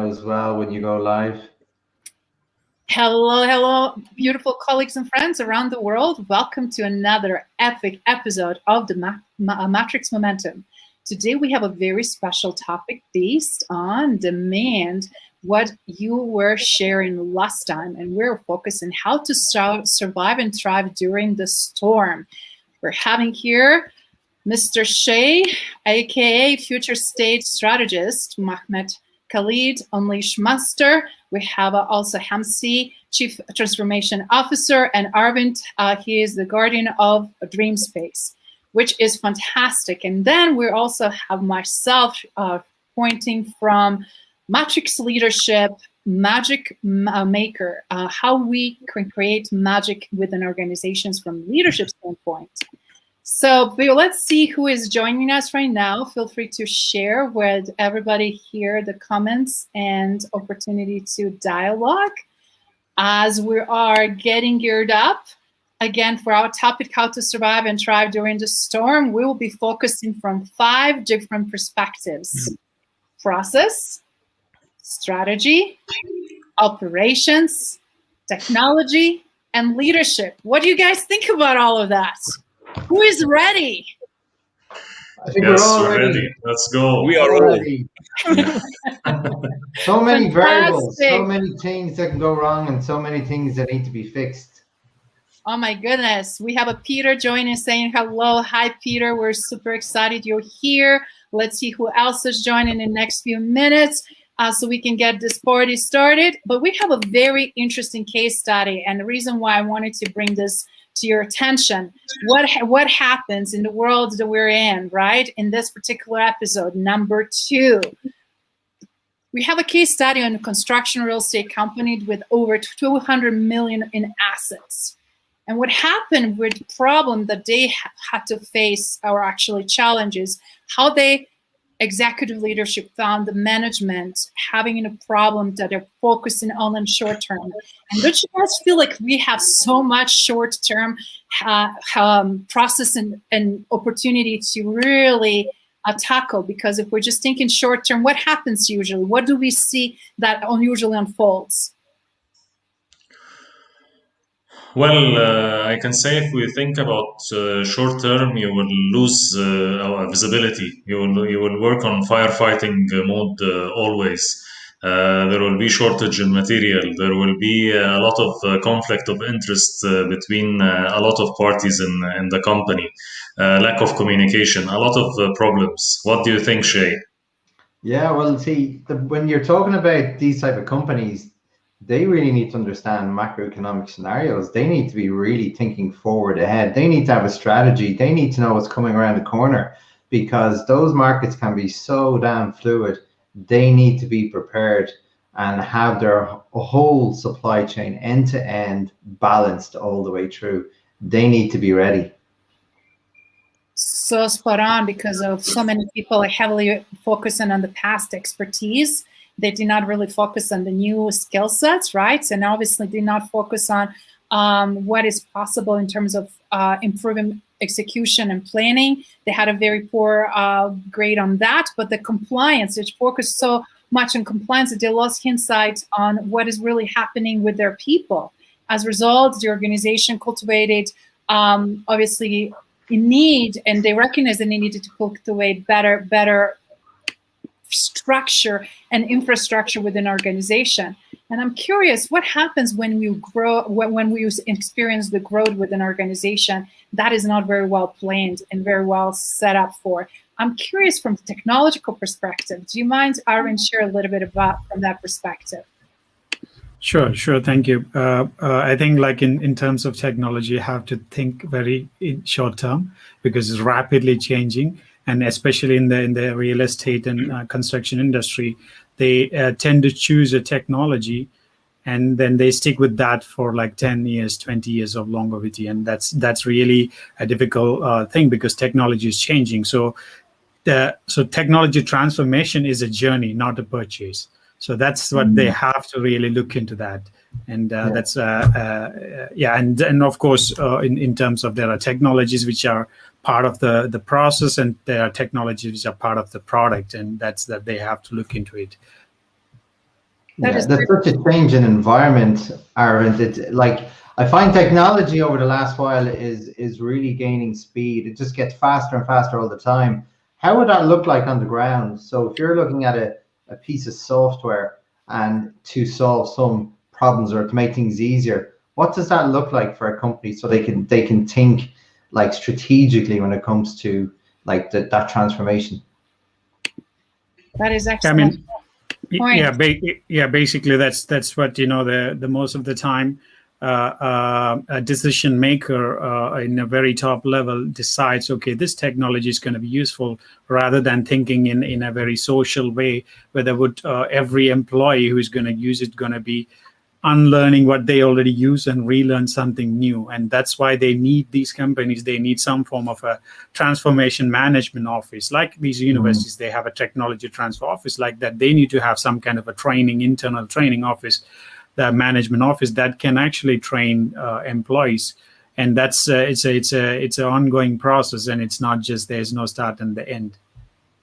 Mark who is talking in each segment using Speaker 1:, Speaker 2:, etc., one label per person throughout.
Speaker 1: now as well when you go live.
Speaker 2: Hello, beautiful colleagues and friends around the world. Welcome to another epic episode of the Matrix Momentum. Today we have a very special topic based on demand, what you were sharing last time, and we're focusing how to survive and thrive during the storm. We're having here Mr. Shay, aka Future State Strategist, Ahmed Khaled, Unleash Master. We have also Hamsy, Chief Transformation Officer, and Aravinth, he is the guardian of Dream Space, which is fantastic. And then we also have myself pointing from Matrix Leadership, Magic Maker, how we can create magic within organizations from leadership standpoint. So let's see who is joining us right now. Feel free to share with everybody here the comments and opportunity to dialogue as we are getting geared up. Again, for our topic, how to survive and thrive during the storm, we will be focusing from 5 different perspectives: process, strategy, operations, technology, and leadership. What do you guys think about all of that? Who is ready?
Speaker 1: I think we're all ready.
Speaker 3: Let's go.
Speaker 4: We are all ready.
Speaker 1: So many variables, so many things that can go wrong, and so many things that need to be fixed.
Speaker 2: Oh my goodness. We have a Peter joining, saying hello. Hi, Peter. We're super excited you're here. Let's see who else is joining in the next few minutes so we can get this party started. But we have a very interesting case study, and the reason why I wanted to bring this to your attention, what happens in the world that we're in, right? In this particular episode, number 2. We have a case study on a construction real estate company with over 200 million in assets. And what happened with the problem that they had to face, or actually challenges, how they executive leadership found the management having a problem that they're focusing on in short term. And don't you guys feel like we have so much short term process and opportunity to really tackle? Because if we're just thinking short term, what happens usually? What do we see that unusually unfolds?
Speaker 3: Well, I can say if we think about short term, you will lose visibility. You will work on firefighting mode always. There will be shortage in material. There will be a lot of conflict of interest between a lot of parties in the company. Lack of communication, a lot of problems. What do you think, Shay?
Speaker 1: Yeah, well, see, when you're talking about these type of companies, they really need to understand macroeconomic scenarios. They need to be really thinking forward ahead. They need to have a strategy. They need to know what's coming around the corner, because those markets can be so damn fluid. They need to be prepared and have their whole supply chain end to end balanced all the way through. They need to be ready.
Speaker 2: So spot on, because of so many people are heavily focusing on the past expertise. They did not really focus on the new skill sets, right? And obviously did not focus on what is possible in terms of improving execution and planning. They had a very poor grade on that, but the compliance, it focused so much on compliance that they lost insight on what is really happening with their people. As a result, the organization cultivated obviously in need, and they recognized that they needed to cultivate better structure and infrastructure within an organization. And I'm curious, what happens when you grow, when we experience the growth within an organization that is not very well planned and very well set up for? I'm curious from a technological perspective. Do you mind, Arvind, share a little bit about from that perspective?
Speaker 5: Sure. Thank you. I think like in terms of technology, you have to think very in short term, because it's rapidly changing. And especially in the real estate and construction industry, they tend to choose a technology, and then they stick with that for like 10 years, 20 years of longevity. And that's really a difficult thing, because technology is changing. So technology transformation is a journey, not a purchase. So that's what they have to really look into that. And that's and of course in terms of, there are technologies which are part of the process, and there are technologies which are part of the product, and that's that they have to look into it.
Speaker 1: There's such a change in environment, Aravinth. It's like I find technology over the last while is really gaining speed. It just gets faster and faster all the time. How would that look like on the ground? So if you're looking at a piece of software and to solve some problems or to make things easier, what does that look like for a company so they can think like strategically when it comes to like that transformation?
Speaker 2: That is excellent.
Speaker 5: Basically that's what, the most of the time a decision maker in a very top level decides, okay, this technology is going to be useful, rather than thinking in a very social way, whether would every employee who is going to use it going to be unlearning what they already use and relearn something new. And that's why they need these companies. They need some form of a transformation management office. Like these universities, they have a technology transfer office like that. They need to have some kind of a internal training office, the management office that can actually train employees. And that's it's an ongoing process, and it's not just there's no start and the end.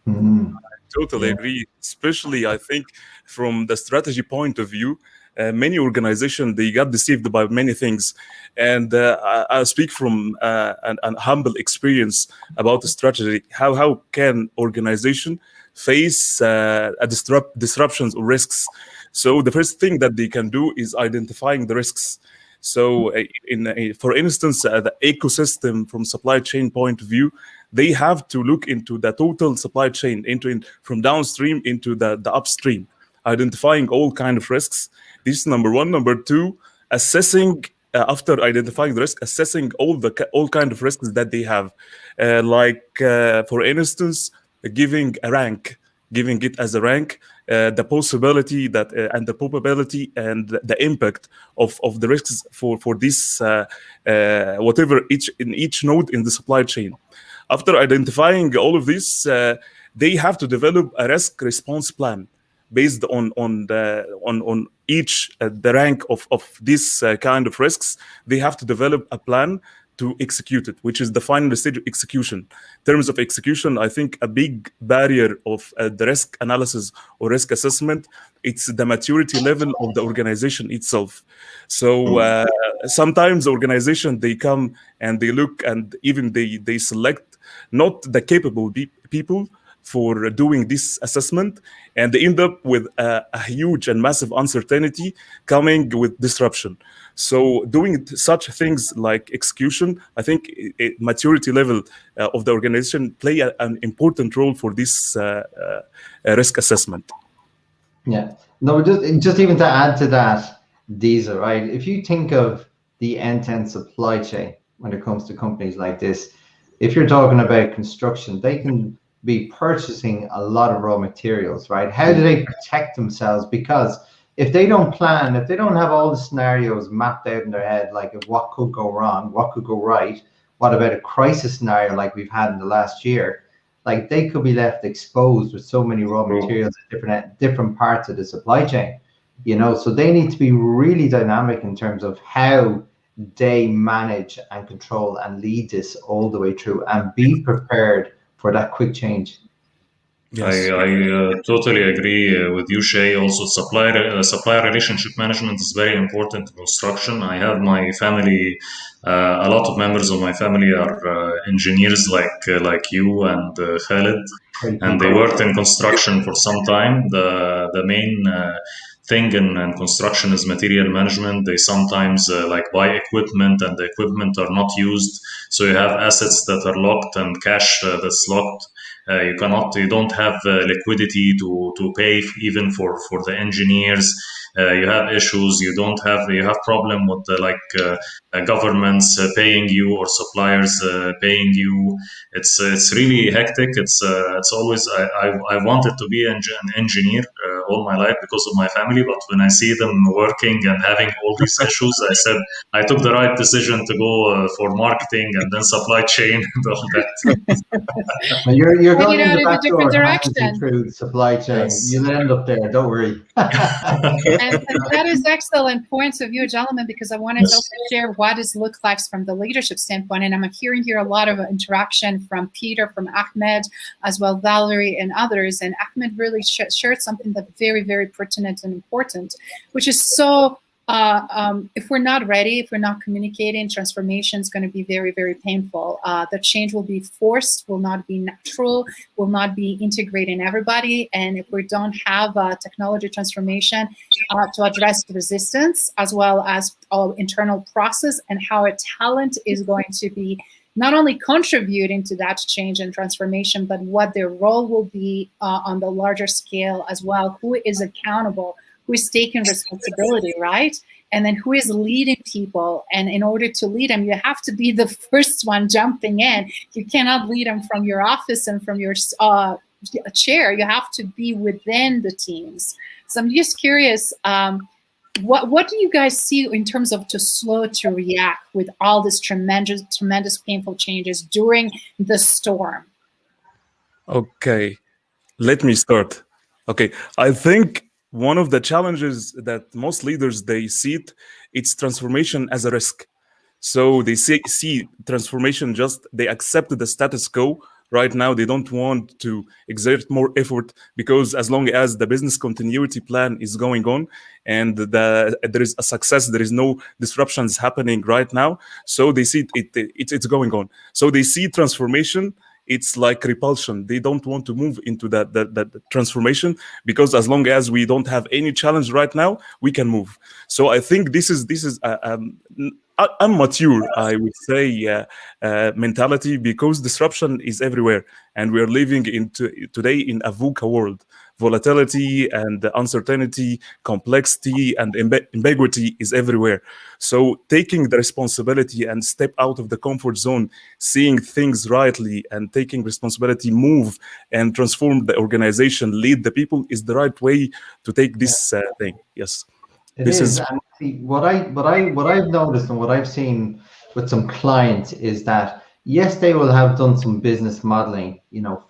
Speaker 4: I totally agree. Especially, I think, from the strategy point of view, many organizations, they got deceived by many things. And I speak from an humble experience about the strategy. How can organization face disruptions or risks? So the first thing that they can do is identifying the risks. So for instance, the ecosystem from supply chain point of view, they have to look into the total supply chain, from downstream into the upstream, identifying all kind of risks. This is number one. Number two, assessing, after identifying the risk, assessing all kind of risks that they have. For instance, giving it as a rank, the possibility that and the probability and the impact of the risks for this whatever in each node in the supply chain. After identifying all of this, they have to develop a risk response plan based on each the rank of this kind of risks. They have to develop a plan to execute it, which is the final stage of execution. In terms of execution, I think a big barrier of the risk analysis or risk assessment, it's the maturity level of the organization itself. So sometimes organization, they come and they look and even they select not the capable people for doing this assessment, and they end up with a huge and massive uncertainty coming with disruption. So doing such things like execution, I think maturity level of the organization play an important role for this risk assessment.
Speaker 1: Yeah, no, just even to add to that, Diesel, right? If you think of the end-to-end supply chain when it comes to companies like this, if you're talking about construction, they can be purchasing a lot of raw materials, right? How do they protect themselves? Because if they don't plan, if they don't have all the scenarios mapped out in their head, like of what could go wrong, what could go right, what about a crisis scenario like we've had in the last year, like they could be left exposed with so many raw materials at different parts of the supply chain, so they need to be really dynamic in terms of how they manage and control and lead this all the way through and be prepared for that quick change.
Speaker 3: Yes. I totally agree with you, Shay. Also, supplier relationship management is very important in construction. I have my family, a lot of members of my family are engineers like you and Khaled, and they worked in construction for some time. The main thing in construction is material management. They sometimes buy equipment and the equipment are not used, so you have assets that are locked and cash that's locked. You don't have liquidity to pay even for the engineers. You have issues. You have problem with governments paying you or suppliers paying you. It's really hectic. It's always I wanted to be an engineer all my life because of my family, but when I see them working and having all these issues, I said I took the right decision to go for marketing and then supply chain and all that.
Speaker 1: You're going in the
Speaker 2: back
Speaker 1: back
Speaker 2: door
Speaker 1: direction through supply chain. Yes. You'll end up there. Don't worry.
Speaker 2: And that is excellent points of view, gentlemen, because I wanted to also share what it looks like from the leadership standpoint. And I'm hearing here a lot of interaction from Peter, from Ahmed, as well Valerie and others. And Ahmed really shared something that's very, very pertinent and important, which is so if we're not ready, if we're not communicating, transformation is going to be very, very painful. The change will be forced, will not be natural, will not be integrating everybody. And if we don't have technology transformation to address the resistance, as well as our internal process and how a talent is going to be not only contributing to that change and transformation, but what their role will be on the larger scale as well, who is accountable, who is taking responsibility, right? And then who is leading people. And in order to lead them, you have to be the first one jumping in. You cannot lead them from your office and from your chair. You have to be within the teams. So I'm just curious, what do you guys see in terms of to slow to react with all this tremendous painful changes during the storm?
Speaker 4: Okay, let me start. Okay, I think one of the challenges that most leaders, they see it's transformation as a risk. So they see transformation, just they accept the status quo. Right now, they don't want to exert more effort because as long as the business continuity plan is going on and there is a success, there is no disruptions happening right now. So they see it's going on. So they see transformation. It's like repulsion. They don't want to move into that transformation because as long as we don't have any challenge right now, we can move. So I think this is immature, I would say, mentality, because disruption is everywhere, and we are living today in a VUCA world. Volatility and uncertainty, complexity and ambiguity is everywhere. So taking the responsibility and step out of the comfort zone, seeing things rightly and taking responsibility, move and transform the organization, lead the people is the right way to take this thing. Yes.
Speaker 1: This is what I've noticed and what I've seen with some clients is that yes, they will have done some business modeling,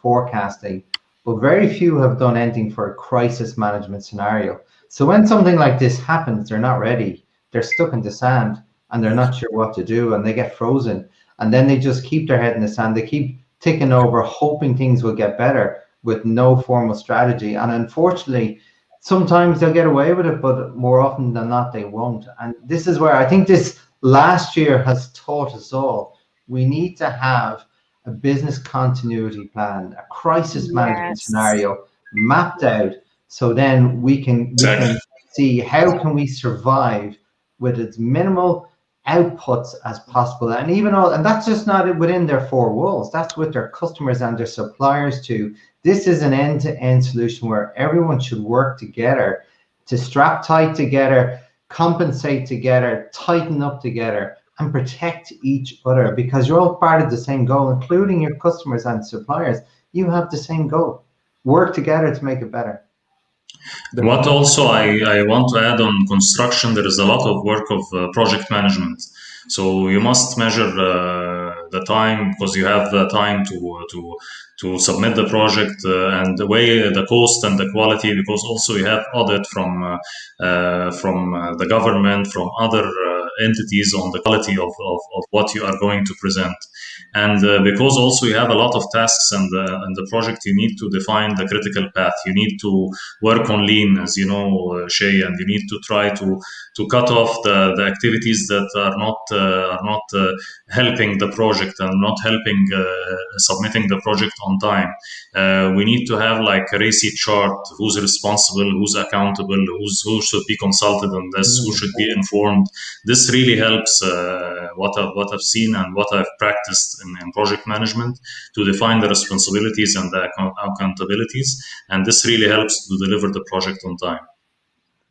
Speaker 1: forecasting, but very few have done anything for a crisis management scenario. So when something like this happens, they're not ready. They're stuck in the sand and they're not sure what to do, and they get frozen. And then they just keep their head in the sand. They keep ticking over, hoping things will get better with no formal strategy. And unfortunately, sometimes they'll get away with it, but more often than not, they won't. And this is where I think this last year has taught us all. We need to have a business continuity plan, a crisis management scenario mapped out, so then we can see how can we survive with as minimal outputs as possible. And that's just not within their four walls. That's with their customers and their suppliers too. This is an end-to-end solution where everyone should work together to strap tight together, compensate together, tighten up together, and protect each other, because you're all part of the same goal, including your customers and suppliers. You have the same goal. Work together to make it better.
Speaker 3: What also I want to add on construction, there is a lot of work of project management. So you must measure the time, because you have the time to submit the project and weigh the cost and the quality, because also you have audit from the government, from other entities on the quality of what you are going to present. And because also you have a lot of tasks and the project, you need to define the critical path. You need to work on lean, as you know, Shay, and you need to try to cut off the activities that are not helping the project and not helping submitting the project on time. We need to have like a receipt chart: who's responsible, who's accountable, who should be consulted on this, who should be informed. This really helps what I've seen and what I've practiced in project management, to define the responsibilities and the accountabilities, and this really helps to deliver the project on time.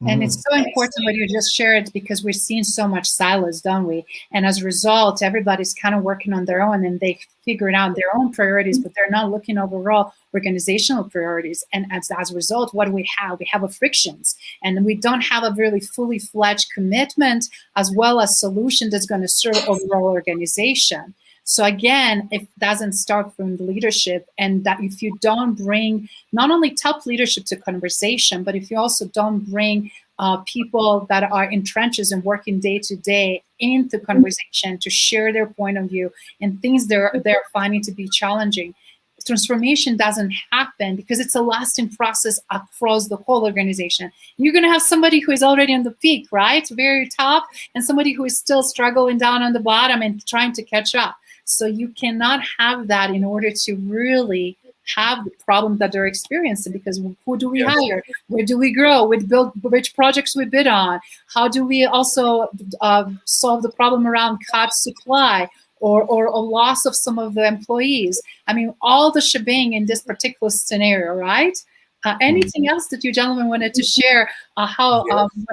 Speaker 2: And it's so important what you just shared, because we're seeing so much silos, don't we? And as a result, everybody's kind of working on their own, and they figured out their own priorities, but they're not looking overall organizational priorities. And as a result, what do we have? We have frictions, and we don't have a really fully fledged commitment as well as solution that's going to serve overall organization. So again, it doesn't start from the leadership, and that if you don't bring not only top leadership to conversation, but if you also don't bring people that are in trenches and working day to day into conversation to share their point of view and things they're finding to be challenging, transformation doesn't happen, because it's a lasting process across the whole organization. You're going to have somebody who is already on the peak, right, very top, and somebody who is still struggling down on the bottom and trying to catch up. So you cannot have that in order to really have the problem that they're experiencing, because who do we hire? Where do we grow? Which projects we bid on? How do we also solve the problem around cut supply or a loss of some of the employees? I mean, all the shebang in this particular scenario, right? Anything else that you gentlemen wanted to share?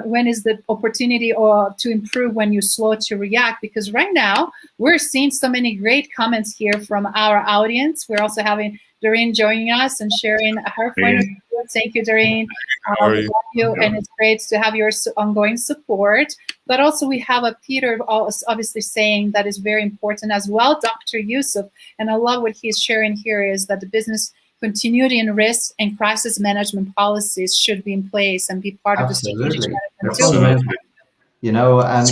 Speaker 2: When is the opportunity or to improve when you're slow to react? Because right now we're seeing so many great comments here from our audience. We're also having Doreen joining us and sharing her point of view. Thank you, Doreen. We love you, and it's great to have your ongoing support. But also we have a Peter obviously saying that is very important as well, Dr. Yusuf. And I love what he's sharing here is that the business continuity and risk and crisis management policies should be in place and be part of the strategic management.
Speaker 1: You know, and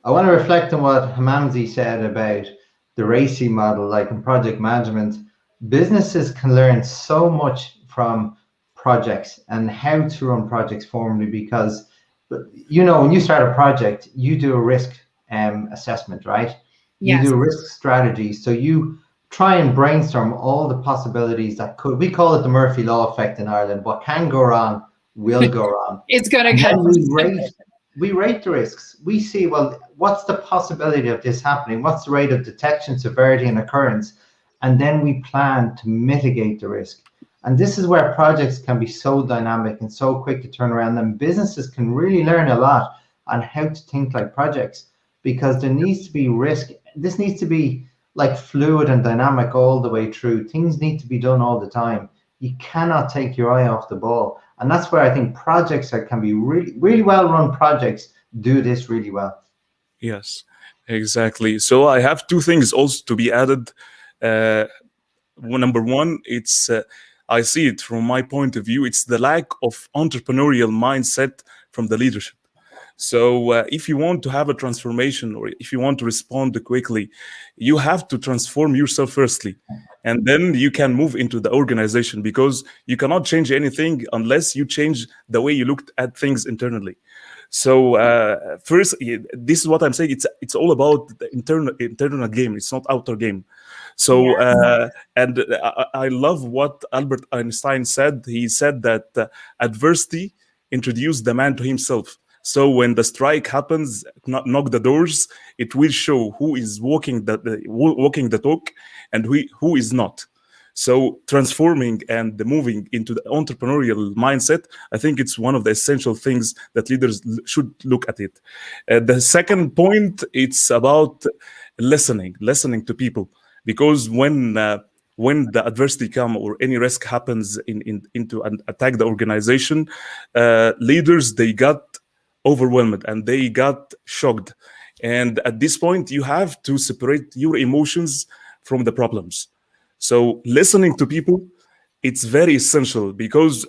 Speaker 1: I want to reflect on what Hamamsy said about the RACI model, like in project management. Businesses can learn so much from projects and how to run projects formally, because, you know, when you start a project, you do a risk assessment, right? Yes. You do risk strategy. So you try and brainstorm all the possibilities that could, we call it the Murphy Law effect in Ireland. What can go wrong will go wrong.
Speaker 2: It's going to go.
Speaker 1: We rate the risks. We see, well, what's the possibility of this happening? What's the rate of detection, severity, and occurrence? And then we plan to mitigate the risk. And this is where projects can be so dynamic and so quick to turn around, and businesses can really learn a lot on how to think like projects, because there needs to be risk. This needs to be like fluid and dynamic all the way through. Things need to be done all the time. You cannot take your eye off the ball. And that's where I think projects that can be really, really well run projects do this really well.
Speaker 4: Yes, exactly. So I have two things also to be added. Number one, it's I see it from my point of view, it's the lack of entrepreneurial mindset from the leadership. So if you want to have a transformation, or if you want to respond quickly, you have to transform yourself firstly, and then you can move into the organization, because you cannot change anything unless you change the way you looked at things internally. So first, this is what I'm saying. It's all about the internal game. It's not outer game. So and I love what Albert Einstein said. He said that adversity introduced the man to himself. So when the strike happens, knock the doors, it will show who is walking the talk and who is not. So transforming and moving into the entrepreneurial mindset, I think it's one of the essential things that leaders should look at it. The second point, it's about listening to people, because when the adversity comes or any risk happens into an attack the organization, leaders, they got overwhelmed and they got shocked. And at this point, you have to separate your emotions from the problems. So listening to people, it's very essential, because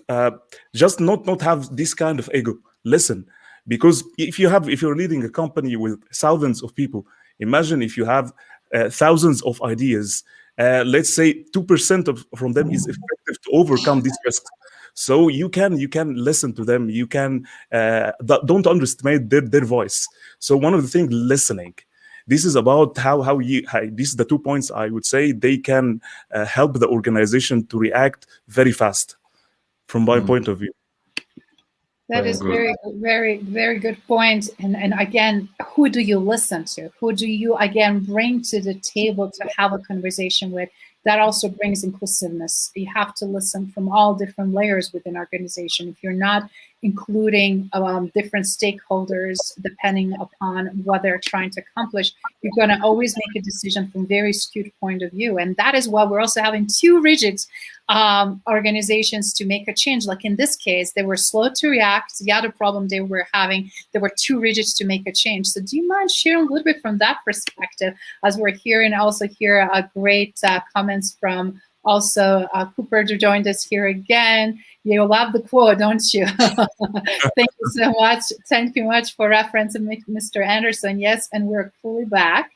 Speaker 4: just not have this kind of ego. Listen, because if you're leading a company with thousands of people, imagine if you have thousands of ideas. Let's say 2% from them is effective to overcome this risk. So you can listen to them. You can don't underestimate their voice. So one of the things, listening. This is about how this is the 2 points I would say they can help the organization to react very fast, from my point of view.
Speaker 2: That is very, very, very good point. And again, who do you listen to? Who do you, again, bring to the table to have a conversation with? That also brings inclusiveness. You have to listen from all different layers within an organization. If you're not including different stakeholders, depending upon what they're trying to accomplish, you're going to always make a decision from very skewed point of view. And that is why we're also having too rigid organizations to make a change. Like in this case, they were slow to react. The other problem they were having, they were too rigid to make a change. So do you mind sharing a little bit from that perspective, as we're hearing also here great comments from also Cooper joined us here again. You love the quote, don't you? Thank you so much. Thank you much for referencing Mr. Anderson. Yes, and we're fully back.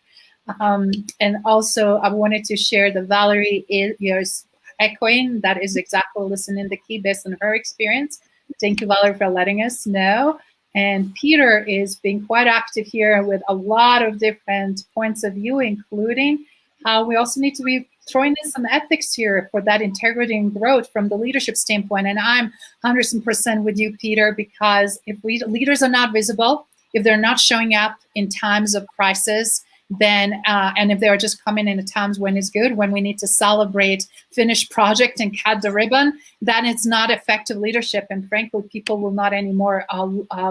Speaker 2: And also I wanted to share that Valerie is echoing. That is exactly listening the key based on her experience. Thank you, Valerie, for letting us know. And Peter is being quite active here with a lot of different points of view, including how we also need to be throwing in some ethics here for that integrity and growth from the leadership standpoint. And I'm 100% with you, Peter, because if leaders are not visible, if they're not showing up in times of crisis, then and if they're just coming in at times when it's good, when we need to celebrate finished project and cut the ribbon, then it's not effective leadership. And frankly, people will not anymore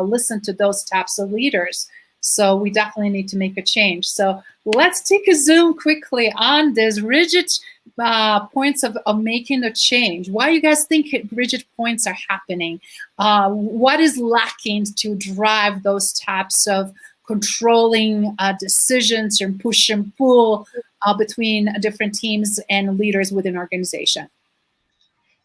Speaker 2: listen to those types of leaders. So we definitely need to make a change. So let's take a zoom quickly on this rigid points of making a change. Why do you guys think rigid points are happening? What is lacking to drive those types of controlling decisions and push and pull between different teams and leaders within an organization?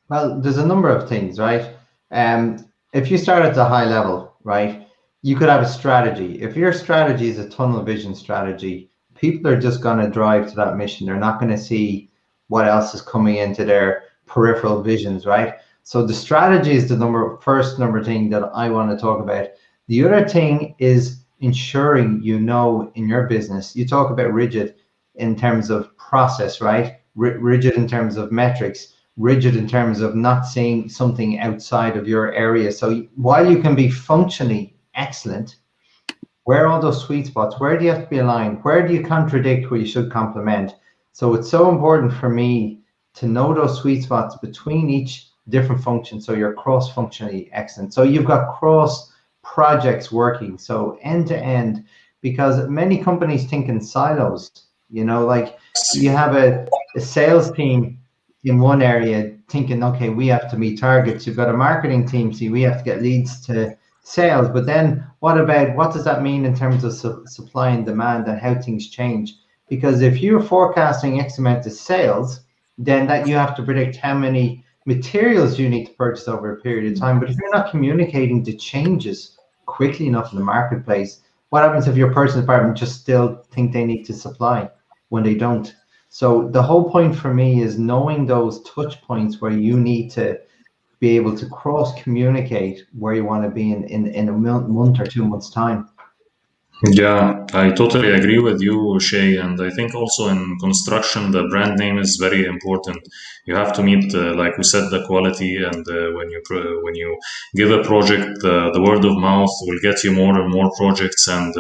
Speaker 1: Well, there's a number of things, right? If you start at the high level, right, you could have a strategy. If your strategy is a tunnel vision strategy, people are just going to drive to that mission. They're not going to see what else is coming into their peripheral visions, right? So the strategy is the first thing that I want to talk about. The other thing is ensuring you know in your business, you talk about rigid in terms of process, right? Rigid in terms of metrics, rigid in terms of not seeing something outside of your area. So while you can be functionally excellent, where are those sweet spots? Where do you have to be aligned? Where do you contradict where you should complement? So it's so important for me to know those sweet spots between each different function, so you're cross-functionally excellent. So you've got cross projects working, so end to end, because many companies think in silos. You know, like you have a sales team in one area thinking, okay, we have to meet targets. You've got a marketing team, see, we have to get leads to sales. But then what does that mean in terms of supply and demand and how things change? Because if you're forecasting X amount of sales, then that you have to predict how many materials you need to purchase over a period of time. But if you're not communicating the changes quickly enough in the marketplace, what happens if your personal department just still think they need to supply when they don't? So the whole point for me is knowing those touch points where you need to be able to cross communicate where you want to be in a month or 2 months time.
Speaker 3: Yeah, I totally agree with you, Shay. And I think also in construction, the brand name is very important. You have to meet, like we said, the quality. And when you give a project, the word of mouth will get you more and more projects. And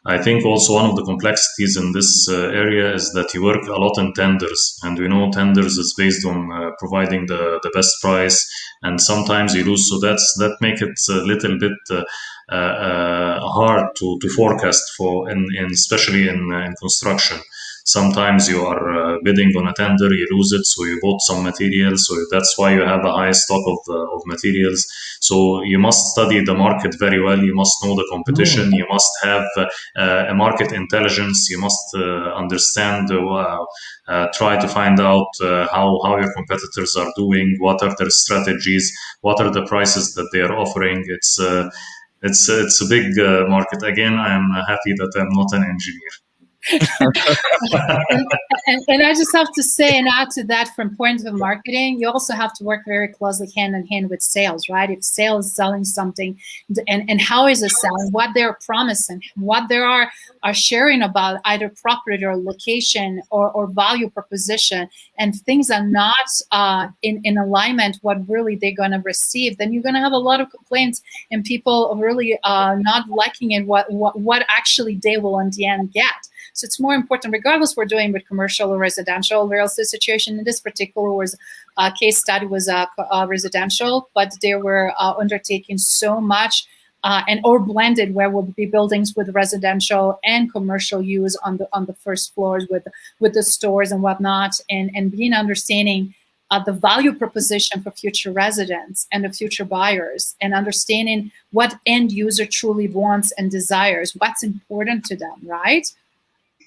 Speaker 3: I think also one of the complexities in this area is that you work a lot in tenders. And we know tenders is based on providing the best price. And sometimes you lose. So that make it a little bit hard to forecast for, especially in construction. Sometimes you are bidding on a tender, you lose it, so you bought some materials, so that's why you have a high stock of materials. So you must study the market very well. You must know the competition. You must have a market intelligence. You must understand. Try to find out how your competitors are doing. What are their strategies? What are the prices that they are offering? It's a big market. Again, I am happy that I'm not an engineer.
Speaker 2: and I just have to say, and add to that, from point of marketing, you also have to work very closely hand in hand with sales, right? If sales is selling something, and how is it selling, what they're promising, what they are sharing about either property or location or value proposition, and things are not in alignment what really they're going to receive, then you're going to have a lot of complaints and people really not liking it what actually they will in the end get. it's more important, regardless we're doing with commercial or residential real estate situation. In this particular was case study was residential, but they were undertaking so much and or blended, where will be buildings with residential and commercial use on the first floors with the stores and whatnot, and being understanding the value proposition for future residents and the future buyers, and understanding what end user truly wants and desires, what's important to them, right?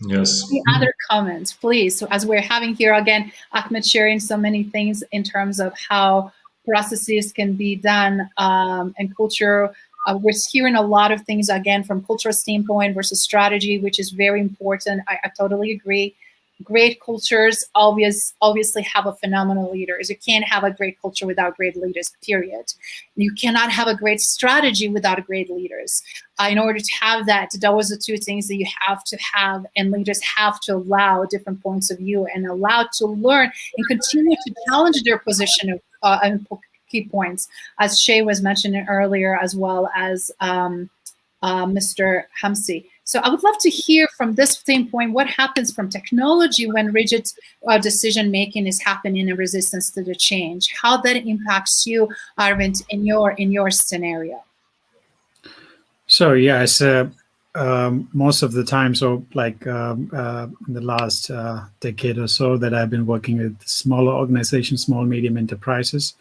Speaker 3: Yes.
Speaker 2: Any other comments, please? So as we're having here again, Ahmed sharing so many things in terms of how processes can be done and culture. We're hearing a lot of things again from cultural standpoint versus strategy, which is very important. I totally agree. Great cultures obviously have a phenomenal leaders. You can't have a great culture without great leaders, period. You cannot have a great strategy without great leaders. In order to have that, those are two things that you have to have, and leaders have to allow different points of view and allow to learn and continue to challenge their position of key points, as Shay was mentioning earlier, as well as Mr. Hamsy. So I would love to hear from this standpoint, what happens from technology when rigid decision-making is happening in resistance to the change, how that impacts you, Aravinth, in your scenario.
Speaker 5: So yes, most of the time, so like in the last decade or so that I've been working with smaller organizations, small, medium enterprises,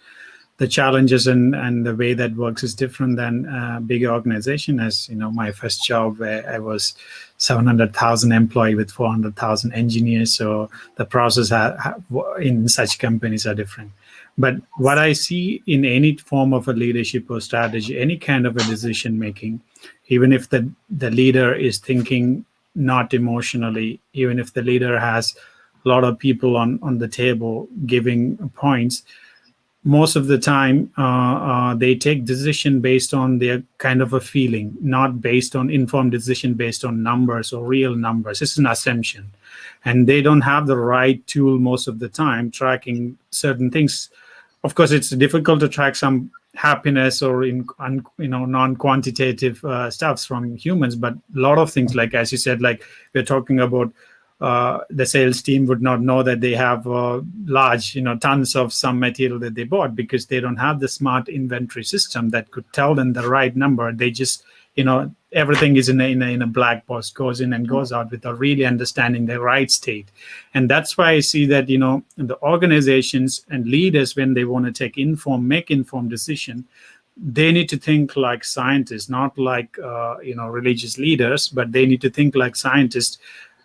Speaker 5: the challenges and the way that works is different than bigger organization. As you know, my first job where I was 700,000 employee with 400,000 engineers. So the process in such companies are different. But what I see in any form of a leadership or strategy, any kind of a decision making, even if the leader is thinking not emotionally, even if the leader has a lot of people on the table giving points, most of the time they take decision based on their kind of a feeling, not based on informed decision based on numbers or real numbers. It's an assumption, and they don't have the right tool most of the time tracking certain things. Of course, it's difficult to track some happiness or non-quantitative stuffs from humans, but a lot of things, like as you said, like we're talking about the sales team would not know that they have large, tons of some material that they bought because they don't have the smart inventory system that could tell them the right number. They just, everything is in a black box, goes in and goes out without really understanding the right state. And that's why I see that, the organizations and leaders, when they want to make informed decision, they need to think like scientists, not like, religious leaders, but they need to think like scientists.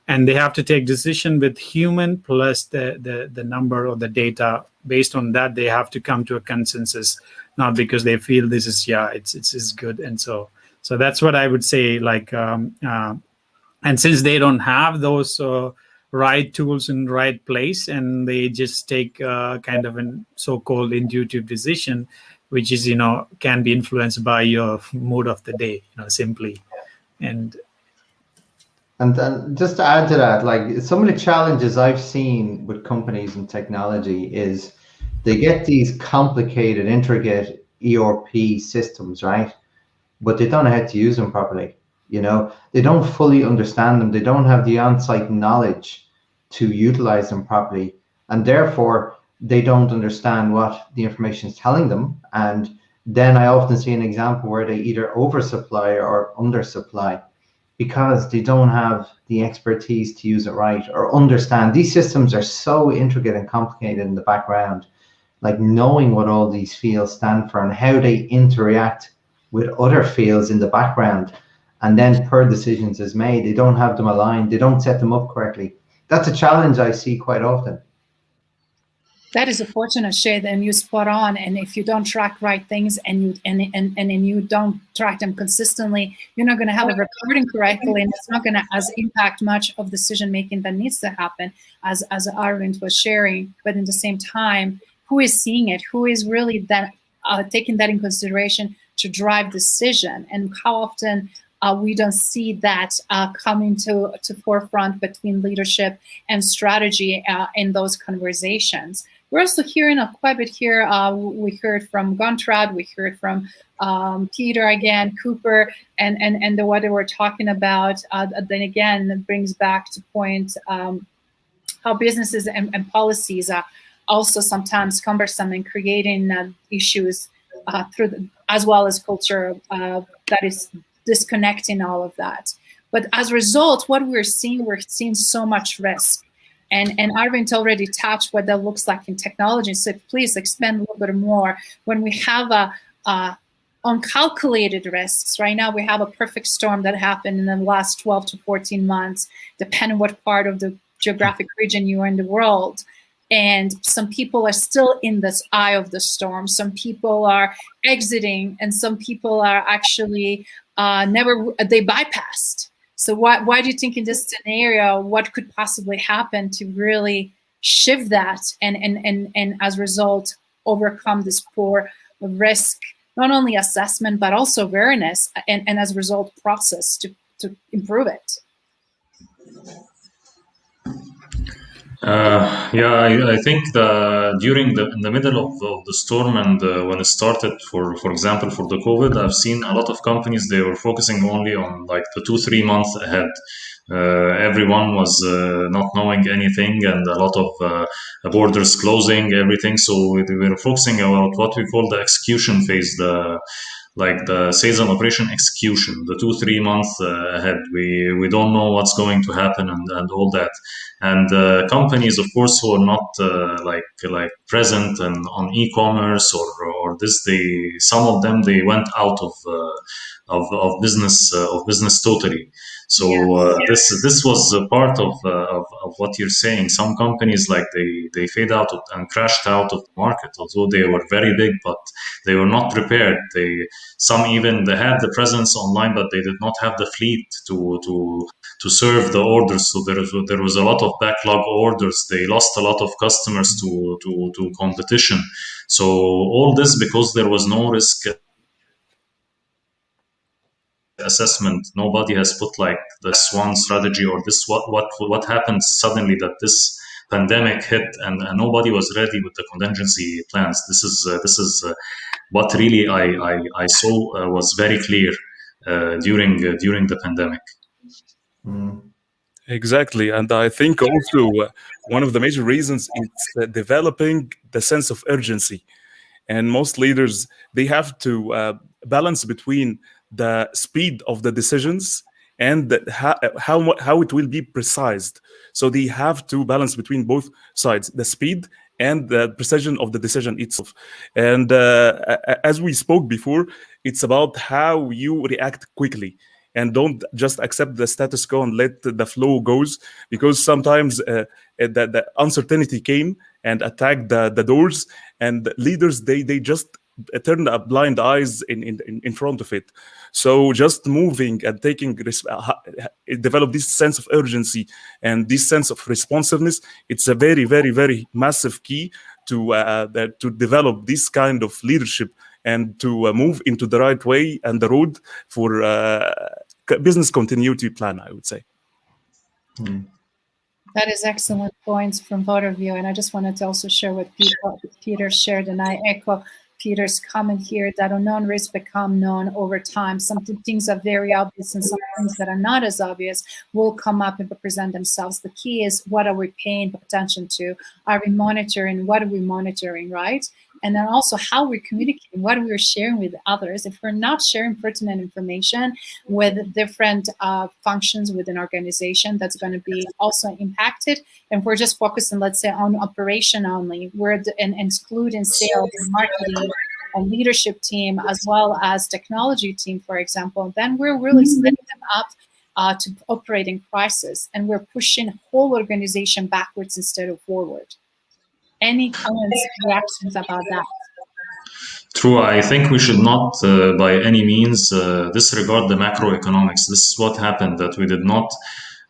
Speaker 5: And they have to take decision with human plus the number or the data. Based on that, they have to come to a consensus, not because they feel this is, it's good. And so that's what I would say, like, and since they don't have those right tools in right place, and they just take kind of a so-called intuitive decision, which is, can be influenced by your mood of the day, simply.
Speaker 1: And just to add to that, like some of the challenges I've seen with companies and technology is they get these complicated, intricate ERP systems, right? But they don't know how to use them properly. They don't fully understand them. They don't have the on-site knowledge to utilize them properly. And therefore, they don't understand what the information is telling them. And then I often see an example where they either oversupply or undersupply, because they don't have the expertise to use it right or understand. These systems are so intricate and complicated in the background, like knowing what all these fields stand for and how they interact with other fields in the background. And then per decisions is made, they don't have them aligned, they don't set them up correctly. That's a challenge I see quite often.
Speaker 2: That is a fortunate, Shay, and you spot on. And if you don't track right things and you don't track them consistently, you're not going to have it reporting correctly, and it's not going to impact much of decision making that needs to happen, as Aravinth was sharing. But in the same time, who is seeing it? Who is really that taking that in consideration to drive decision? And how often we don't see that coming to forefront between leadership and strategy in those conversations. we're also hearing quite a bit here. We heard from Gontrad, we heard from Peter again, Cooper, and what they were talking about. Then again, it brings back to point how businesses and policies are also sometimes cumbersome in creating issues as well as culture that is disconnecting all of that. But as a result, what we're seeing so much risk. And Aravinth already touched what that looks like in technology. So please expand a little bit more. When we have uncalculated risks, right now we have a perfect storm that happened in the last 12 to 14 months, depending what part of the geographic region you are in the world. And some people are still in this eye of the storm. Some people are exiting, and some people are actually they bypassed. So why do you think in this scenario, what could possibly happen to really shift that and as a result, overcome this poor risk, not only assessment, but also awareness and as a result process to improve it?
Speaker 3: I think in the middle of the storm and when it started, for example, for the COVID, I've seen a lot of companies, they were focusing only on like the 2-3 months ahead. Everyone was not knowing anything, and a lot of borders closing, everything. So we were focusing about what we call the execution phase, like the sales and operation execution, the 2-3 months ahead. We don't know what's going to happen and all that. And companies, of course, who are not like present and on e-commerce or this, some of them, they went out of business totally. So this was a part of what you're saying. Some companies, like they fade out and crashed out of the market, although they were very big, but they were not prepared. Some even they had the presence online, but they did not have the fleet to serve the orders. So there was a lot of backlog orders. They lost a lot of customers to competition. So all this because there was no risk assessment. Nobody has put like this one strategy or this what happened suddenly that this pandemic hit and nobody was ready with the contingency plans. This is what really I saw was very clear during the pandemic.
Speaker 4: Exactly, and I think also one of the major reasons is developing the sense of urgency. And most leaders, they have to balance between the speed of the decisions and how it will be precised. So they have to balance between both sides, the speed and the precision of the decision itself. And as we spoke before, it's about how you react quickly and don't just accept the status quo and let the flow goes, because sometimes the uncertainty came and attacked the doors, and leaders, they just turn a blind eyes in front of it. So just moving and develop this sense of urgency and this sense of responsiveness. It's a very, very, very massive key to develop this kind of leadership and to move into the right way and the road for business continuity plan, I would say.
Speaker 2: That is excellent points from both of you. And I just wanted to also share what Peter shared, and I echo Peter's comment here that unknown risks become known over time. Some things are very obvious and some things that are not as obvious will come up and present themselves. The key is, what are we paying attention to? Are we monitoring? What are we monitoring, right? And then also how we're communicating, what we're sharing with others. If we're not sharing pertinent information with different functions within an organization, that's going to be also impacted. And we're just focusing, let's say, on operation only, and excluding sales and marketing and leadership team, as well as technology team, for example, then we're really setting them up to operate in crisis, and we're pushing the whole organization backwards instead of forward. Any comments, reactions about that?
Speaker 3: True. I think we should not, by any means, disregard the macroeconomics. This is what happened, that we did not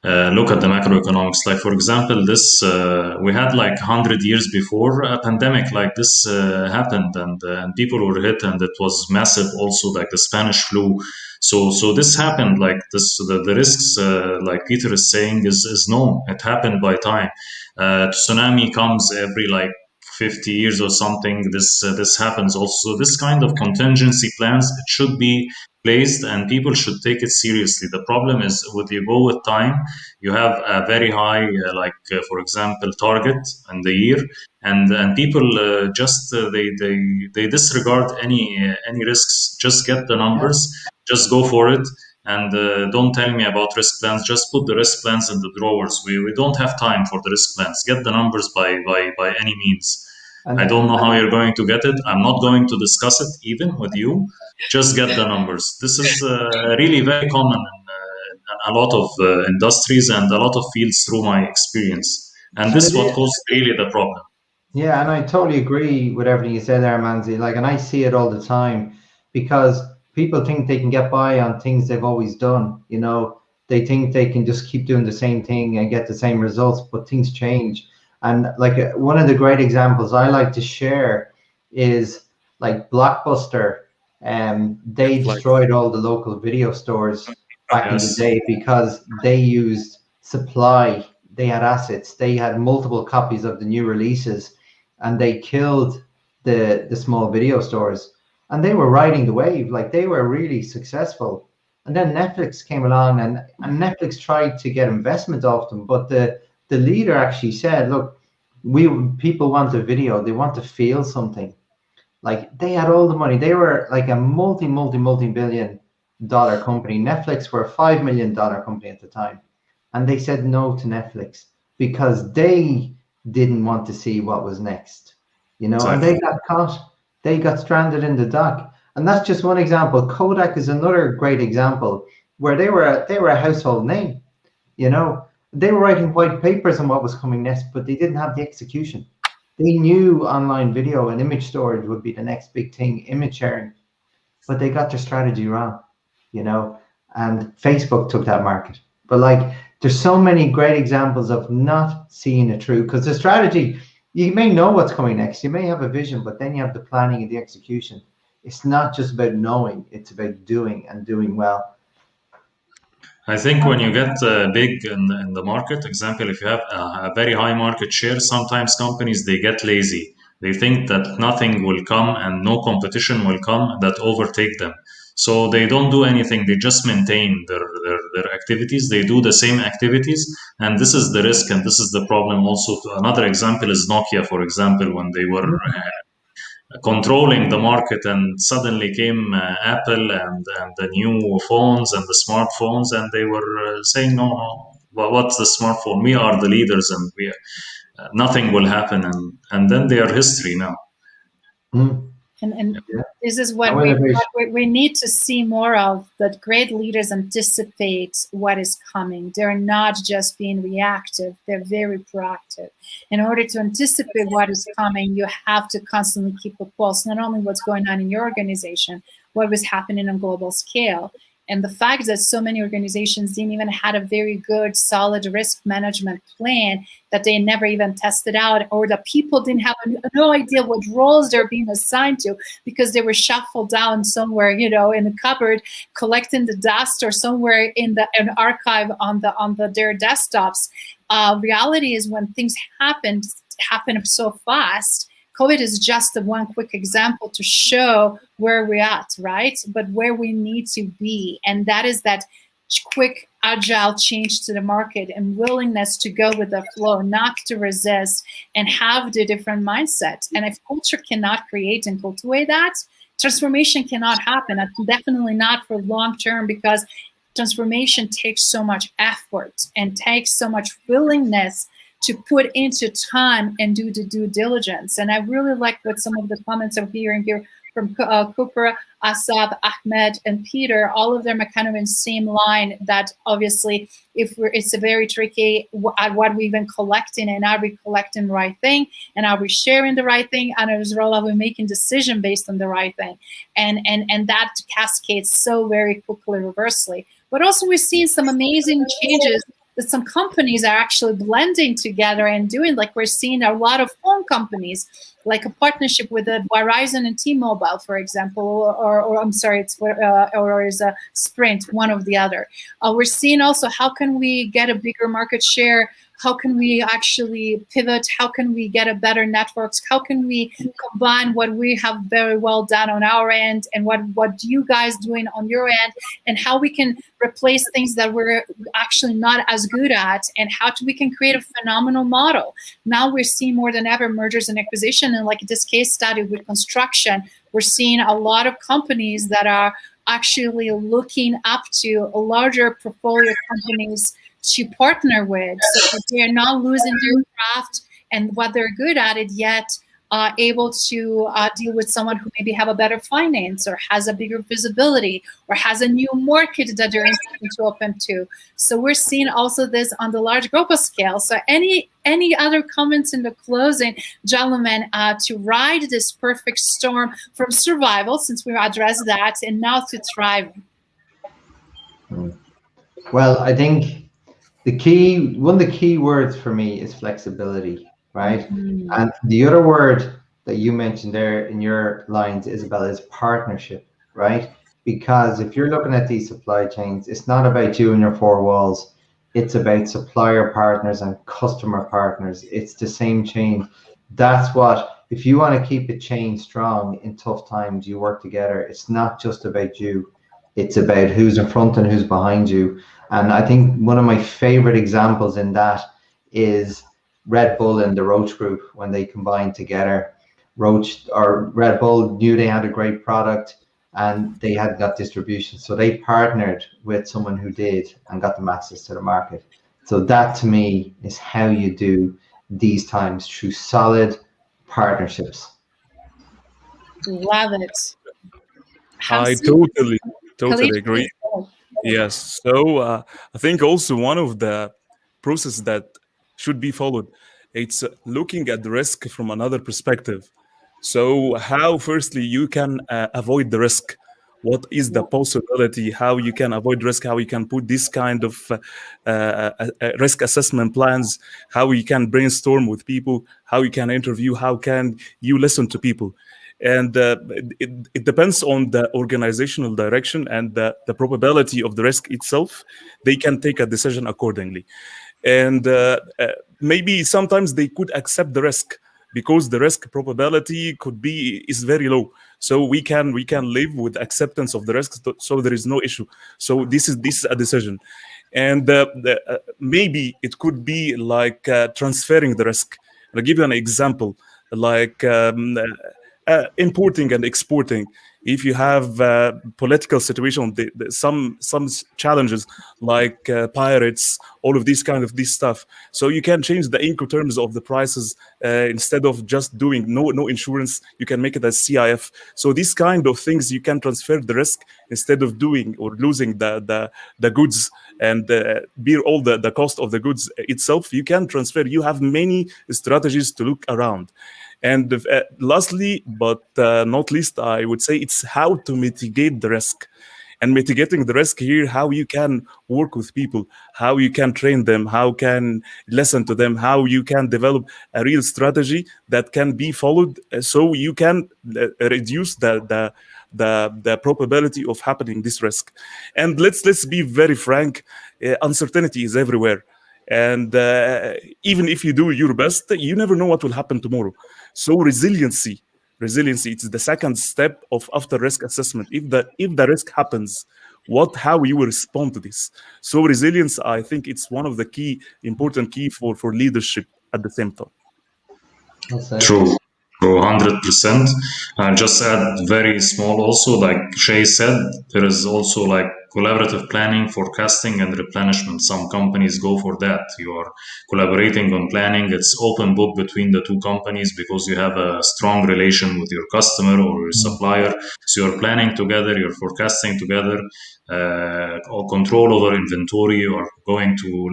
Speaker 3: look at the macroeconomics. Like, for example, this we had like 100 years before a pandemic like this happened, and people were hit, and it was massive. Also, like the Spanish flu. So this happened like this. The risks, like Peter is saying, is known. It happened by time. Tsunami comes every like 50 years or something, this happens also. So this kind of contingency plans, it should be placed, and people should take it seriously. The problem is, with you go with time, you have a very high, for example, target in the year, and people they disregard any risks. Just get the numbers, just go for it, and don't tell me about risk plans. Just put the risk plans in the drawers. We don't have time for the risk plans. Get the numbers by any means. I don't know how you're going to get it. I'm not going to discuss it even with you. Just get the numbers. This is really very common in a lot of industries and a lot of fields through my experience. And this is what caused really the problem.
Speaker 1: Yeah, and I totally agree with everything you said there, Manzi. Like, and I see it all the time, because people think they can get by on things they've always done. You know, they think they can just keep doing the same thing and get the same results, but things change. And like, one of the great examples I like to share is like Blockbuster. They destroyed all the local video stores back in the day because they used supply. They had assets. They had multiple copies of the new releases, and they killed the small video stores. And they were riding the wave. Like, they were really successful. And then Netflix came along, and Netflix tried to get investment off them, but the leader actually said, look, people want a video. They want to feel something. Like, they had all the money. They were like a multi-billion dollar company. Netflix were a $5 million company at the time. And they said no to Netflix because they didn't want to see what was next, you know. Exactly. And they got caught. They got stranded in the dock. And that's just one example. Kodak is another great example where they were a household name, you know. They were writing white papers on what was coming next, but they didn't have the execution. They knew online video and image storage would be the next big thing, image sharing, but they got their strategy wrong, you know, and Facebook took that market. But like, there's so many great examples of not seeing it through, because the strategy, you may know what's coming next, you may have a vision, but then you have the planning and the execution. It's not just about knowing, it's about doing, and doing well.
Speaker 3: I think when you get big in the market, example, if you have a very high market share, sometimes companies, they get lazy. They think that nothing will come and no competition will come that overtake them. So they don't do anything. They just maintain their activities. They do the same activities. And this is the risk, and this is the problem also. Another example is Nokia, for example, when they were controlling the market, and suddenly came Apple and the new phones and the smartphones, and they were saying, no, well, what's the smartphone? We are the leaders, and we nothing will happen, and then they are history now.
Speaker 2: And this is what we need to see more of, that great leaders anticipate what is coming. They're not just being reactive, they're very proactive. In order to anticipate what is coming, you have to constantly keep a pulse, not only what's going on in your organization, what was happening on a global scale. And the fact that so many organizations didn't even have a very good, solid risk management plan, that they never even tested out, or that people didn't have no idea what roles they're being assigned to, because they were shuffled down somewhere, you know, in the cupboard, collecting the dust, or somewhere in an archive on their desktops. Reality is, when things happen so fast. COVID is just one quick example to show where we're at, right? But where we need to be. And that is that quick, agile change to the market and willingness to go with the flow, not to resist, and have the different mindset. And if culture cannot create and cultivate that, transformation cannot happen. Definitely not for long term, because transformation takes so much effort and takes so much willingness to put into time and do the due diligence. And I really like what some of the comments I'm hearing here from Cooper, Asaf, Ahmed, and Peter. All of them are kind of in the same line, that obviously it's a very tricky at what we've been collecting, and are we collecting the right thing, and are we sharing the right thing, and as well are we making decision based on the right thing, and that cascades so very quickly reversely. But also we're seeing some amazing changes that some companies are actually blending together and doing, like we're seeing a lot of phone companies, like a partnership with Verizon and T-Mobile, for example, or I'm sorry, or is a Sprint, one of the other. We're seeing also, how can we get a bigger market share How can we actually pivot? How can we get a better networks? How can we combine what we have very well done on our end and what you guys doing on your end, and how we can replace things that we're actually not as good at, and how we can create a phenomenal model. Now we're seeing more than ever mergers and acquisition, and like this case study with construction, we're seeing a lot of companies that are actually looking up to a larger portfolio companies to partner with, so that they're not losing their craft and what they're good at it, yet able to deal with someone who maybe have a better finance or has a bigger visibility or has a new market that they're interested to open to. So we're seeing also this on the large global scale. So any other comments in the closing, gentlemen, to ride this perfect storm from survival, since we've addressed that, and now to thriving?
Speaker 1: Well, I think one of the key words for me is flexibility, right?
Speaker 2: Mm-hmm.
Speaker 1: And the other word that you mentioned there in your lines, Izabela, is partnership, right? Because if you're looking at these supply chains, it's not about you and your four walls. It's about supplier partners and customer partners. It's the same chain. That's what, if you want to keep a chain strong in tough times, you work together. It's not just about you. It's about who's in front and who's behind you. And I think one of my favorite examples in that is Red Bull and the Roche Group. When they combined together, Red Bull knew they had a great product and they had got distribution. So they partnered with someone who did and got them access to the market. So that to me is how you do these times, through solid partnerships.
Speaker 2: Love it.
Speaker 4: I totally agree. Yes. So I think also one of the process that should be followed, it's looking at the risk from another perspective. So how, firstly, you can avoid the risk. What is the possibility? How you can avoid risk? How you can put this kind of risk assessment plans? How you can brainstorm with people? How you can interview? How can you listen to people? And it depends on the organizational direction and the probability of the risk itself. They can take a decision accordingly. And maybe sometimes they could accept the risk because the risk probability is very low. So we can live with acceptance of the risk. So there is no issue. So this is a decision. And maybe it could be like transferring the risk. I'll give you an example, like importing and exporting. If you have political situation, some challenges like pirates, all of this stuff. So you can change the Incoterms of the prices instead of just doing no insurance. You can make it as CIF. So these kind of things, you can transfer the risk instead of doing or losing the goods and bear all the cost of the goods itself. You can transfer. You have many strategies to look around. And lastly, but not least, I would say it's how to mitigate the risk. And mitigating the risk here, how you can work with people, how you can train them, how can listen to them, how you can develop a real strategy that can be followed, so you can reduce the probability of happening this risk. And let's be very frank, uncertainty is everywhere. And even if you do your best, you never know what will happen tomorrow. So resiliency, it's the second step of after risk assessment. If the risk happens, how you will respond to this. So resilience, I think it's one of the important key for leadership at the same time.
Speaker 3: True. 100%. Just add very small also, like Shay said, there is also like collaborative planning, forecasting, and replenishment. Some companies go for that. You are collaborating on planning. It's open book between the two companies because you have a strong relation with your customer or your supplier. So you're planning together, you're forecasting together, or control over inventory, or going to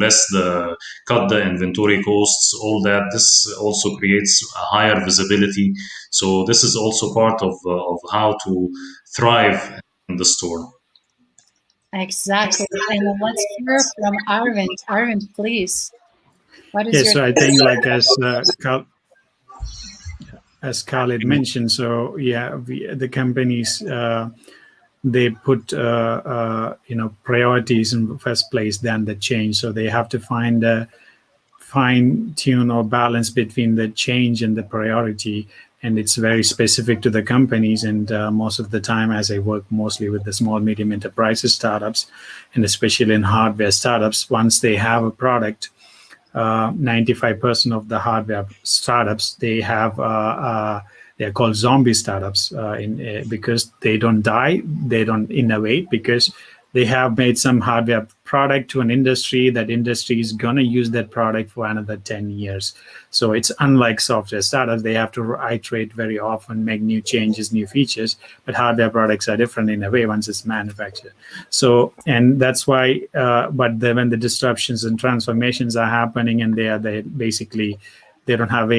Speaker 3: cut the inventory costs, all that. This also creates a higher visibility. So this is also part of how to thrive in the storm.
Speaker 2: Exactly. And let's hear from Aravinth. Aravinth, please. What is
Speaker 5: so I think, like as Khaled mentioned, so the companies they put priorities in the first place than the change. So they have to find fine tune or balance between the change and the priority. And it's very specific to the companies. And most of the time, as I work mostly with the small, medium enterprises startups, and especially in hardware startups, once they have a product, 95% of the hardware startups, they have they're called zombie startups because they don't die, they don't innovate, because they have made some hardware product to an industry. That industry is going to use that product for another 10 years. So it's unlike software startups. They have to iterate very often, make new changes, new features. But hardware products are different in a way once it's manufactured. So, and that's why, when the disruptions and transformations are happening, and they basically, they don't have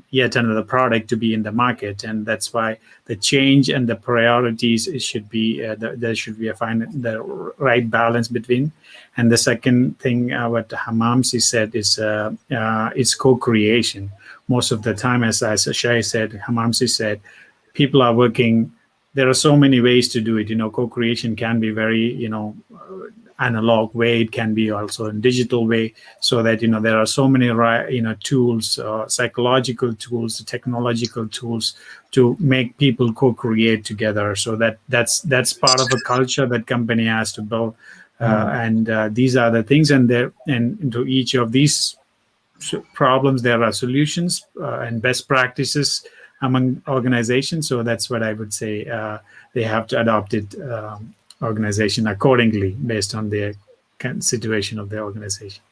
Speaker 5: yet another product to be in the market, and that's why the change and the priorities should be there should be the right balance between. And the second thing, what Hamamsy said is co-creation. Most of the time, as Shay said, Hamamsy said, people are working. There are so many ways to do it. Co-creation can be very analog way, it can be also in digital way, so that there are so many tools, psychological tools, technological tools to make people co-create together. So that's part of a culture that company has to build, and these are the things, and into each of these problems there are solutions and best practices among organizations. So that's what I would say. They have to adopt it, organization accordingly based on the situation of the organization.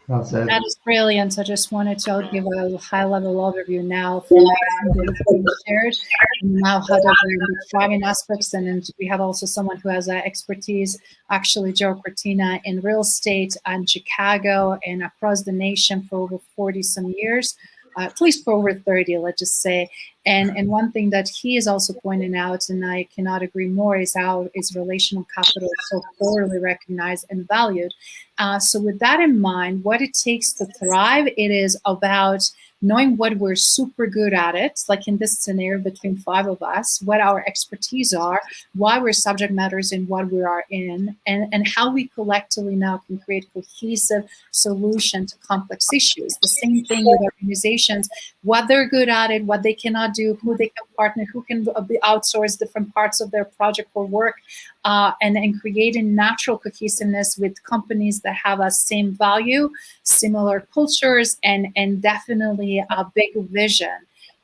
Speaker 2: That is brilliant. I just wanted to give a high-level overview now from what has been shared, and now how the driving aspects, and then we have also someone who has expertise, actually Joe Cortina, in real estate and Chicago and across the nation for over 40 some years. At least for over 30, let's just say. And one thing that he is also pointing out, and I cannot agree more, is how is relational capital so thoroughly recognized and valued. So with that in mind, what it takes to thrive, it is about knowing what we're super good at it, like in this scenario between 5 of us, what our expertise are, why we're subject matters in what we are in, and how we collectively now can create cohesive solution to complex issues. The same thing with organizations, what they're good at it, what they cannot do, who they can partner, who can outsource different parts of their project or work, and creating natural cohesiveness with companies that have a same value, similar cultures, and definitely a big vision.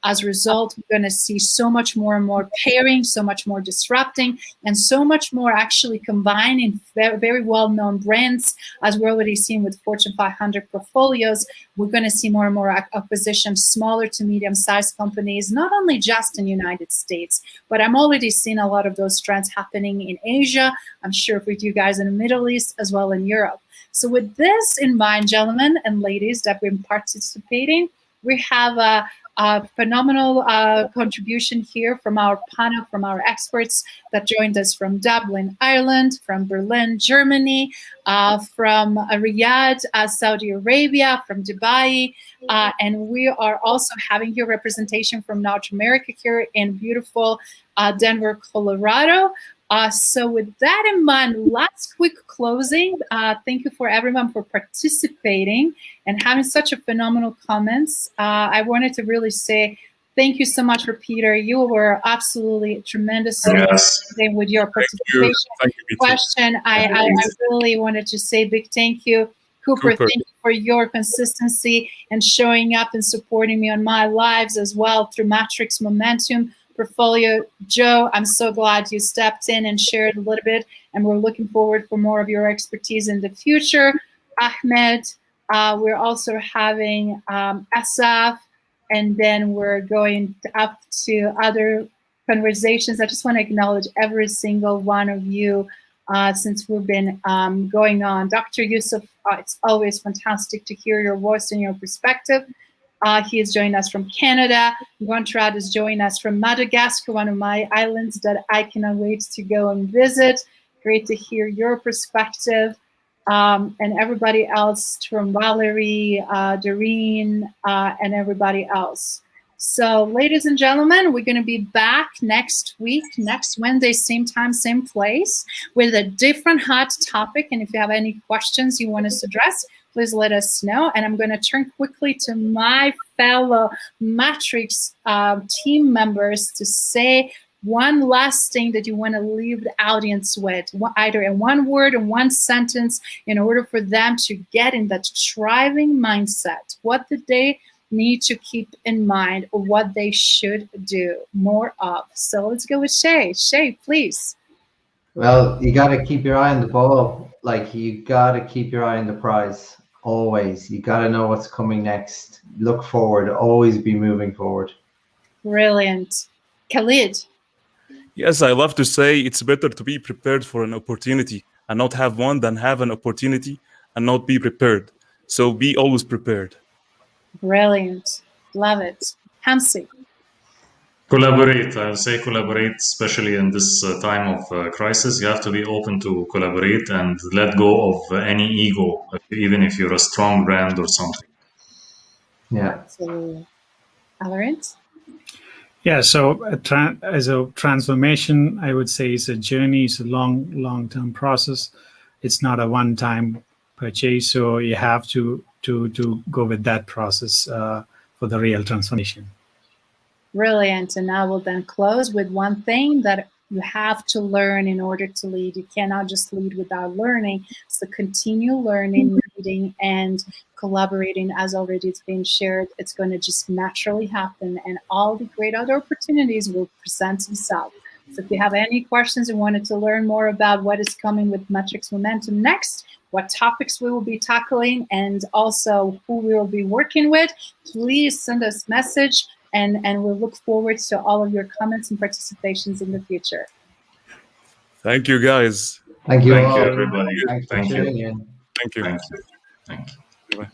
Speaker 2: As a result, we're going to see so much more and more pairing, so much more disrupting, and so much more actually combining very, very well-known brands, as we're already seeing with Fortune 500 portfolios. We're going to see more and more acquisition, smaller to medium-sized companies, not only just in the United States, but I'm already seeing a lot of those trends happening in Asia. I'm sure with you guys in the Middle East, as well in Europe. So with this in mind, gentlemen and ladies that have been participating, we have a phenomenal contribution here from our panel, from our experts that joined us from Dublin, Ireland, from Berlin, Germany, from Riyadh, Saudi Arabia, from Dubai, and we are also having here representation from North America here in beautiful Denver, Colorado. So with that in mind, last quick closing. Thank you for everyone for participating and having such a phenomenal comments. I wanted to really say thank you so much for Peter. You were absolutely tremendous with your participation.
Speaker 4: Thank you.
Speaker 2: Question. I really wanted to say big thank you. Cooper, thank you for your consistency and showing up and supporting me on my lives as well through Matrix Momentum portfolio. Joe, I'm so glad you stepped in and shared a little bit, and we're looking forward for more of your expertise in the future. Ahmed, we're also having Asaf, and then we're going up to other conversations. I just want to acknowledge every single one of you since we've been going on. Dr. Yusuf, it's always fantastic to hear your voice and your perspective. He is joining us from Canada. Gontrad is joining us from Madagascar, one of my islands that I cannot wait to go and visit. Great to hear your perspective. And everybody else from Valerie, Doreen, and everybody else. So, ladies and gentlemen, we're going to be back next week, next Wednesday, same time, same place, with a different hot topic. And if you have any questions you want us to address, please let us know. And I'm going to turn quickly to my fellow Matrix team members to say one last thing that you want to leave the audience with, either in one word or one sentence, in order for them to get in that thriving mindset. What did they need to keep in mind, or what they should do more of? So let's go with Shay. Shay, please.
Speaker 1: Well, you got to keep your eye on the ball. Like, you got to keep your eye on the prize always. You got to know what's coming next. Look forward. Always be moving forward.
Speaker 2: Brilliant. Khaled.
Speaker 4: Yes, I love to say it's better to be prepared for an opportunity and not have one than have an opportunity and not be prepared. So be always prepared.
Speaker 2: Brilliant. Love it. Hamsy.
Speaker 3: Collaborate. I would say collaborate, especially in this time of crisis. You have to be open to collaborate and let go of any ego, even if you're a strong brand or something.
Speaker 1: Yeah.
Speaker 2: Absolutely. Aravinth?
Speaker 5: Yeah, so as a transformation, I would say it's a journey. It's a long-term process. It's not a one-time purchase. So you have to go with that process for the real transformation.
Speaker 2: Brilliant. And I will then close with one thing that you have to learn in order to lead. You cannot just lead without learning. So continue learning, leading, and collaborating. As already it's been shared, it's going to just naturally happen, and all the great other opportunities will present themselves. So if you have any questions and wanted to learn more about what is coming with Matrix Momentum next, what topics we will be tackling, and also who we will be working with, please send us a message, and we'll look forward to all of your comments and participations in the future.
Speaker 4: Thank you, guys.
Speaker 1: Thank you
Speaker 3: Thank
Speaker 1: all.
Speaker 3: you, everybody.
Speaker 1: Thanks for
Speaker 3: Thank you.
Speaker 1: tuning in.
Speaker 4: Thank you.
Speaker 3: Thank you. Thank you.
Speaker 4: Bye.